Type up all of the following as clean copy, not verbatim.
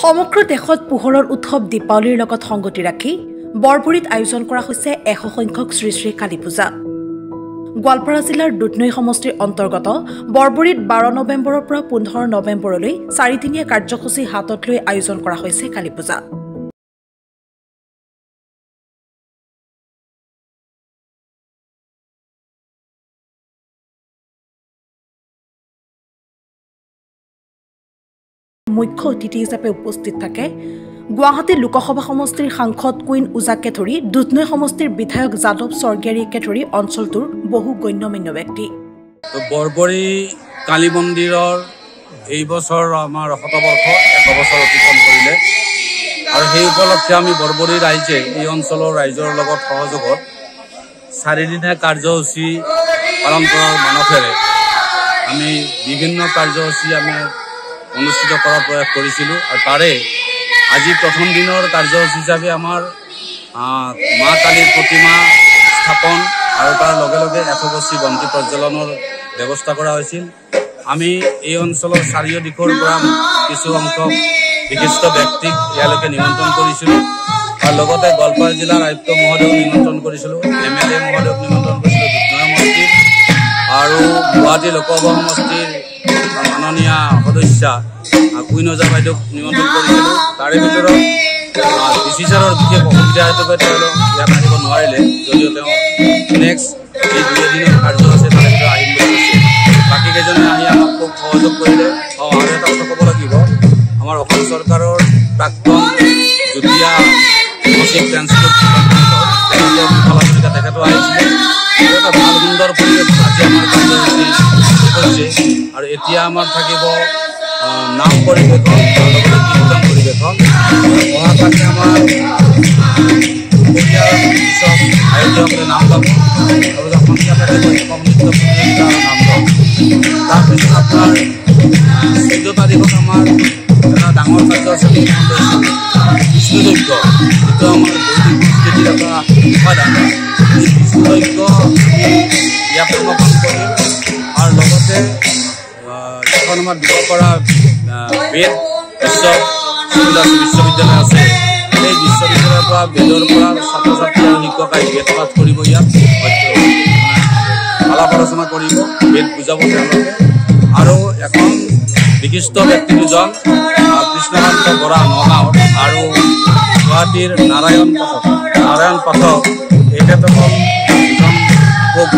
সমগ্ৰ দেশত পোহৰৰ উৎসৱ দীপাৱলীৰ লগত সংগতি ৰাখি বৰবৰীত আয়োজন কৰা হৈছে 100 সংখ্যক শ্ৰী শ্ৰী কালী পূজা। গোৱালপাৰা জিলাৰ দুধনৈ সমষ্টিৰ অন্তৰ্গত বৰবৰীত 12 নৱেম্বৰৰ পৰা 15 নৱেম্বৰলৈ 4দিনীয়া কাৰ্যসূচী হাতত লৈ আয়োজন কৰা হৈছে কালী পূজা। মুখ্য অতিথি হিচাপে উপস্থিত থাকে গুৱাহাটী লোকসভা সমষ্টিৰ সাংসদ কুইন উজাকে ধৰি দুধনৈ সমষ্টিৰ বিধায়ক যাদৱ স্বৰ্গীয়াৰীকে ধৰি অঞ্চলটোৰ বহু গণ্যমান্য ব্যক্তি। বৰবৰী কালী মন্দিৰৰ এই বছৰ আমাৰ শতবৰ্ষ 100 বছৰ অতিক্ৰম কৰিলে আৰু সেই উপলক্ষে আমি বৰবৰী ৰাইজে এই অঞ্চলৰ ৰাইজৰ লগত সহযোগত 4দিনীয়া কাৰ্যসূচী পালন কৰাৰ মানসেৰে আমি বিভিন্ন কাৰ্যসূচী আমি অনুষ্ঠিত কৰাৰ প্ৰয়াস কৰিছিলোঁ আৰু তাৰে আজি প্ৰথম দিনৰ কাৰ্যসূচী হিচাপে আমাৰ মা কালীৰ প্ৰতিমা স্থাপন আৰু তাৰ লগে লগে 125 বন্তি প্ৰজ্বলনৰ ব্যৱস্থা কৰা হৈছিল। আমি এই অঞ্চলৰ চাৰিওদিশৰ পৰা কিছু সংখ্যক বিশিষ্ট ব্যক্তিক ইয়ালৈকে নিমন্ত্ৰণ কৰিছিলোঁ আৰু লগতে গোৱালপাৰা জিলাৰ আয়ুক্ত মহোদয়ক নিমন্ত্ৰণ কৰিছিলোঁ, MLA মহোদয়ক নিমন্ত্ৰণ কৰিছিলোঁ, দুধনৈ সমষ্টিৰ আৰু গুৱাহাটী লোকসভা সমষ্টিৰ মাননীয় সদস্যা কুইন ওজা বাইদেউক নিমন্ত্ৰণ কৰিছিলোঁ। তাৰে ভিতৰত ডিচিচাৰৰ বিশেষ অসুবিধা হেতুকে তেওঁলোক ইয়াত আহিব নোৱাৰিলে, যদিও তেওঁ নেক্সট এই 2 দিনৰ কাৰ্যসূচী তাৰে ভিতৰত আহিম বুলি কৈছে। বাকীকেইজনে আহি আমাক খুব সহযোগ কৰিলে। আৰু এটা কথা ক'ব লাগিব, আমাৰ অসম চৰকাৰৰ প্ৰাক্তন যুটীয়া সচিব ট্ৰেন্সপৰ্ট তেখেতো আহিছিলে। এটা ভাল সুন্দৰ পৰিৱেশ আজি আমাৰ কাৰ্যসূচী হৈছে আৰু এতিয়া আমাৰ থাকিব নাম পৰিৱেশন আৰু লগতে কীৰ্তন পৰিৱেশন। অহাকালি আমাৰ আয়োজকে নাম গাব আৰু সন্ধিয়া থাকিব একক নৃত্য প্ৰতিযোগিতা আৰু নাম গাব। তাৰপিছত আপোনাৰ 14 তাৰিখত আমাৰ এটা ডাঙৰ কাৰ্যসূচী বিষ্ণুযজ্ঞ, যিটো আমাৰ বৈদিক সংস্কৃতিৰ এটা উপাদান। এই বিষ্ণুযজ্ঞ ইয়াত সমাপন কৰিম আৰু লগতে এখন আমাৰ দিব পৰা বেদ বিশ্ববিদ্যালয় আছে, সেই বিশ্ববিদ্যালয়ৰ পৰা বেদৰ পৰা ছাত্ৰ ছাত্ৰী আৰু শিক্ষক আহি বেদ পাঠ কৰিব, ইয়াত আলাপ আলোচনা কৰিব, বেদ বুজাব তেওঁলোকে। আৰু এখন বিশিষ্ট ব্যক্তি দুজন কৃষ্ণকান্ত বৰা নগাঁৱত আৰু গুৱাহাটীৰ নাৰায়ণ পাঠক তেখেতসকল এজন খুব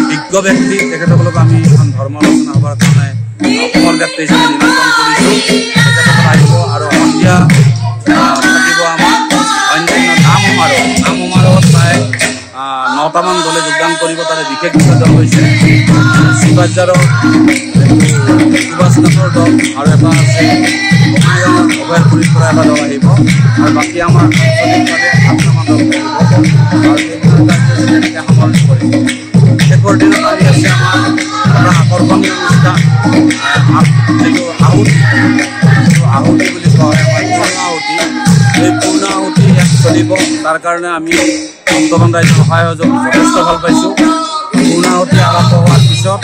বিজ্ঞ ব্যক্তি, তেখেতসকলক আমি এখন ধৰ্ম আলোচনা হ'বৰ কাৰণে অসমৰ ব্যক্তি হিচাপে নিমন্ত্ৰণ কৰিছোঁ। তেখেতসকল আহিব আৰু সন্ধিয়া থাকিব আমাৰ অন্যান্য নাম সমাৰোহত প্ৰায় 9টামান দলে যোগদান কৰিব। তাৰে বিশেষ দল হৈছে শিৱাজাৰৰ সুভাষ নাথৰ দল আৰু এটা আছে অভয়াৰপুৰীৰ পৰা এটা দল আহিব আৰু বাকী আমাৰ আঞ্চলিকভাৱে 7টামান দল আহিব আৰু তেনেকৈ সামৰণি কৰিব। শেষৰ দিনত আহি আছে আমাৰ এটা আকৰ্ষণীয় অনুষ্ঠান, যিটো আহুতি বুলি কোৱা হয়, আমাৰ পূৰ্ণ আহুতি। এই পূৰ্ণ আহুতি ইয়াত চলিব, তাৰ কাৰণে আমি ভক্তগণ ৰাইজৰ সহায় যথেষ্ট ভাল পাইছোঁ। পূৰ্ণ আহুতি আৰম্ভ হোৱাৰ পিছত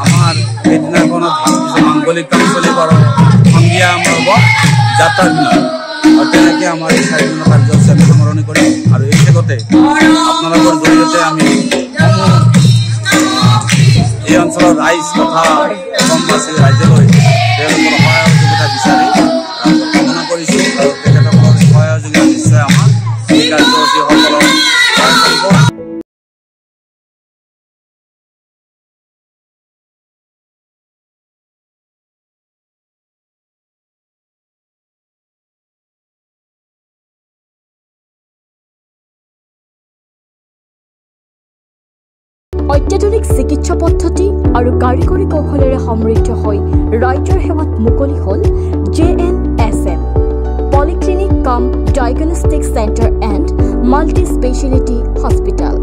আমাৰ সেইদিনাখনত কিছু মাংগলিক কাম চলিব আৰু সন্ধিয়া আমাৰ হ'ব যাত্ৰাৰ দিন। আৰু তেনেকৈ আমাৰ এই 4 দিনৰ কাৰ্যসূচী আমি সামৰণি কৰিম আৰু এই শেষতে আপোনালোকৰ জৰিয়তে আমি এই অঞ্চলৰ ৰাইজ তথা অসমবাসী ৰাইজলৈ তেওঁলোকৰ সহায় সহযোগিতা বিচাৰি কামনা কৰিছোঁ আৰু তেখেতসকলৰ সহায় সহযোগিতা নিশ্চয় আমাক এই কাৰ্যসূচীসকলৰ সহায় কৰিব। অত্যাধুনিক চিকিৎসা পদ্ধতি আৰু কাৰিকৰী কৌশলেৰে সমৃদ্ধ হৈ ৰাইজৰ সেৱাত মুকলি হ'ল JNSM পলিক্লিনিক কাম diagnostic centre and multi speciality hospital.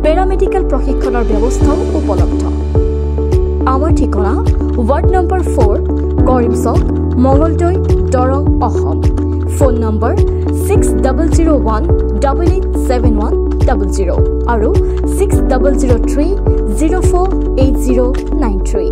Paramedical প্ৰশিক্ষণৰ ব্যৱস্থাও উপলব্ধ। আমাৰ ঠিকনা ৱাৰ্ড নম্বৰ 4 কৰিম চক, মঙলদৈ, দৰং, অসম। ফোন নম্বৰ 6001887100 আৰু 6003048093।